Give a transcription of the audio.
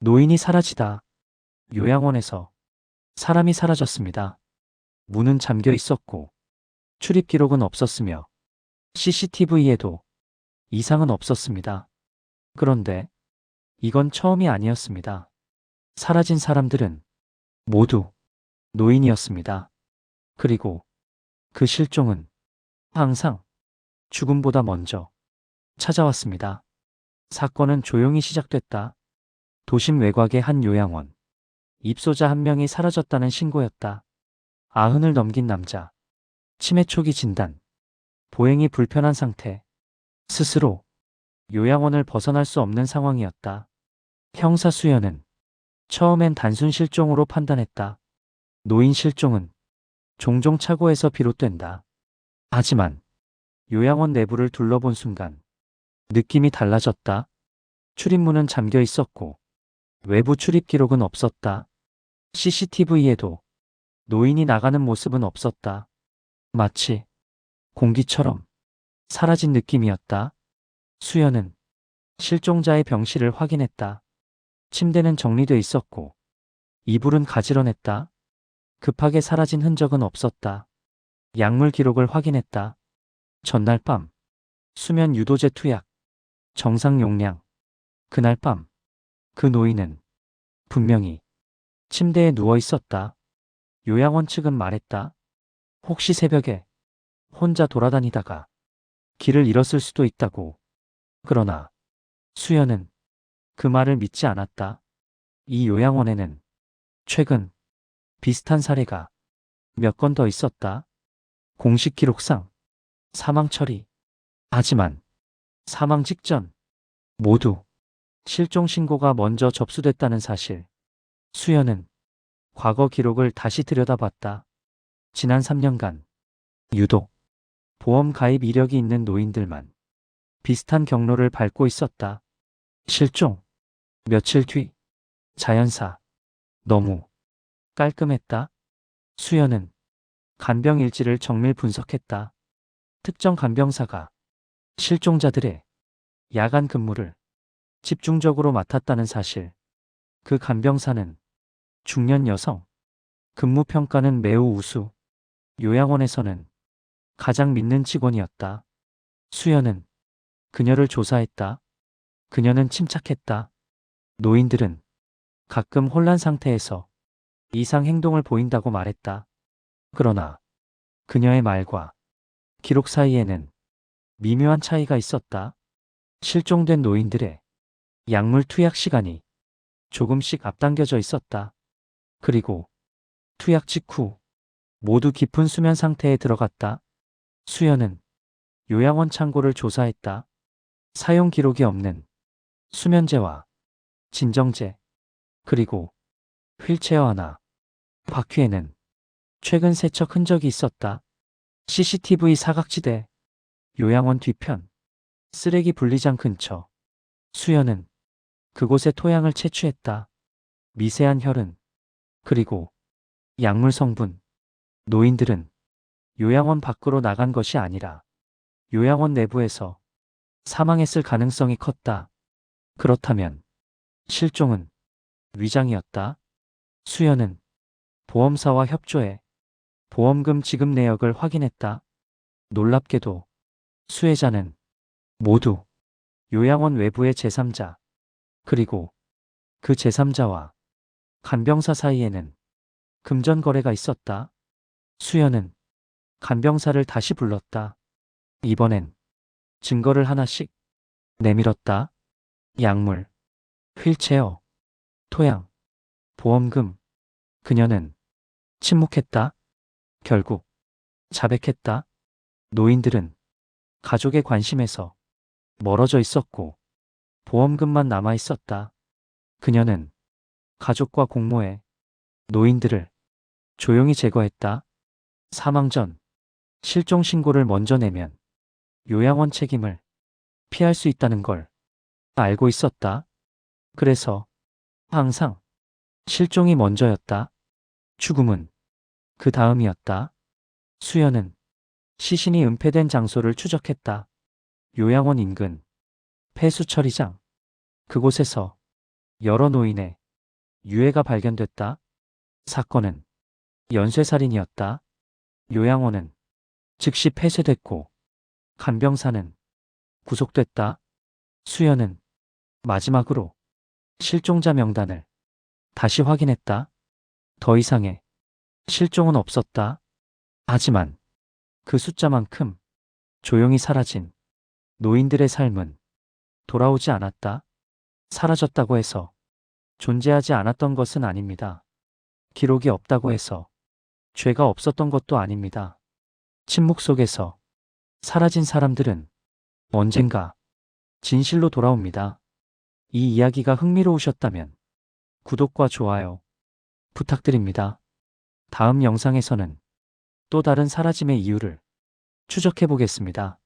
노인이 사라지다. 요양원에서 사람이 사라졌습니다. 문은 잠겨 있었고 출입 기록은 없었으며 CCTV에도 이상은 없었습니다. 그런데 이건 처음이 아니었습니다. 사라진 사람들은 모두 노인이었습니다. 그리고 그 실종은 항상 죽음보다 먼저 찾아왔습니다. 사건은 조용히 시작됐다. 도심 외곽의 한 요양원. 입소자 한 명이 사라졌다는 신고였다. 90을 넘긴 남자. 치매 초기 진단. 보행이 불편한 상태. 스스로 요양원을 벗어날 수 없는 상황이었다. 형사 수연은 처음엔 단순 실종으로 판단했다. 노인 실종은 종종 착오에서 비롯된다. 하지만 요양원 내부를 둘러본 순간 느낌이 달라졌다. 출입문은 잠겨 있었고 외부 출입 기록은 없었다. CCTV에도 노인이 나가는 모습은 없었다. 마치 공기처럼 사라진 느낌이었다. 수연은 실종자의 병실을 확인했다. 침대는 정리돼 있었고 이불은 가지런했다. 급하게 사라진 흔적은 없었다. 약물 기록을 확인했다. 전날 밤 수면 유도제 투약 정상 용량. 그날 밤 그 노인은 분명히 침대에 누워 있었다. 요양원 측은 말했다. 혹시 새벽에 혼자 돌아다니다가 길을 잃었을 수도 있다고. 그러나 수연은 그 말을 믿지 않았다. 이 요양원에는 최근 비슷한 사례가 몇 건 더 있었다. 공식 기록상 사망 처리. 하지만 사망 직전 모두 실종 신고가 먼저 접수됐다는 사실. 수연은 과거 기록을 다시 들여다봤다. 지난 3년간 유독 보험 가입 이력이 있는 노인들만 비슷한 경로를 밟고 있었다. 실종. 며칠 뒤. 자연사. 너무 깔끔했다. 수연은 간병 일지를 정밀 분석했다. 특정 간병사가 실종자들의 야간 근무를 집중적으로 맡았다는 사실. 그 간병사는 중년 여성. 근무 평가는 매우 우수. 요양원에서는 가장 믿는 직원이었다. 수연은 그녀를 조사했다. 그녀는 침착했다. 노인들은 가끔 혼란 상태에서 이상 행동을 보인다고 말했다. 그러나 그녀의 말과 기록 사이에는 미묘한 차이가 있었다. 실종된 노인들의 약물 투약 시간이 조금씩 앞당겨져 있었다. 그리고 투약 직후 모두 깊은 수면 상태에 들어갔다. 수연은 요양원 창고를 조사했다. 사용 기록이 없는 수면제와 진정제, 그리고 휠체어 하나. 바퀴에는 최근 세척 흔적이 있었다. CCTV 사각지대. 요양원 뒤편. 쓰레기 분리장 근처. 수연은 그곳의 토양을 채취했다. 미세한 혈흔. 그리고 약물 성분. 노인들은 요양원 밖으로 나간 것이 아니라 요양원 내부에서 사망했을 가능성이 컸다. 그렇다면 실종은 위장이었다. 수연은 보험사와 협조해 보험금 지급 내역을 확인했다. 놀랍게도 수혜자는 모두 요양원 외부의 제3자. 그리고 그 제3자와 간병사 사이에는 금전 거래가 있었다. 수연은 간병사를 다시 불렀다. 이번엔 증거를 하나씩 내밀었다. 약물, 휠체어, 토양, 보험금. 그녀는 침묵했다. 결국 자백했다. 노인들은 가족의 관심에서 멀어져 있었고 보험금만 남아 있었다. 그녀는 가족과 공모해 노인들을 조용히 제거했다. 사망 전 실종 신고를 먼저 내면 요양원 책임을 피할 수 있다는 걸 알고 있었다. 그래서 항상 실종이 먼저였다. 죽음은 그 다음이었다. 수연은 시신이 은폐된 장소를 추적했다. 요양원 인근 폐수 처리장. 그곳에서 여러 노인의 유해가 발견됐다. 사건은 연쇄살인이었다. 요양원은 즉시 폐쇄됐고 간병사는 구속됐다. 수연은 마지막으로 실종자 명단을 다시 확인했다. 더 이상의 실종은 없었다. 하지만 그 숫자만큼 조용히 사라진 노인들의 삶은 돌아오지 않았다. 사라졌다고 해서 존재하지 않았던 것은 아닙니다. 기록이 없다고 해서 죄가 없었던 것도 아닙니다. 침묵 속에서 사라진 사람들은 언젠가 진실로 돌아옵니다. 이 이야기가 흥미로우셨다면 구독과 좋아요 부탁드립니다. 다음 영상에서는 또 다른 사라짐의 이유를 추적해 보겠습니다.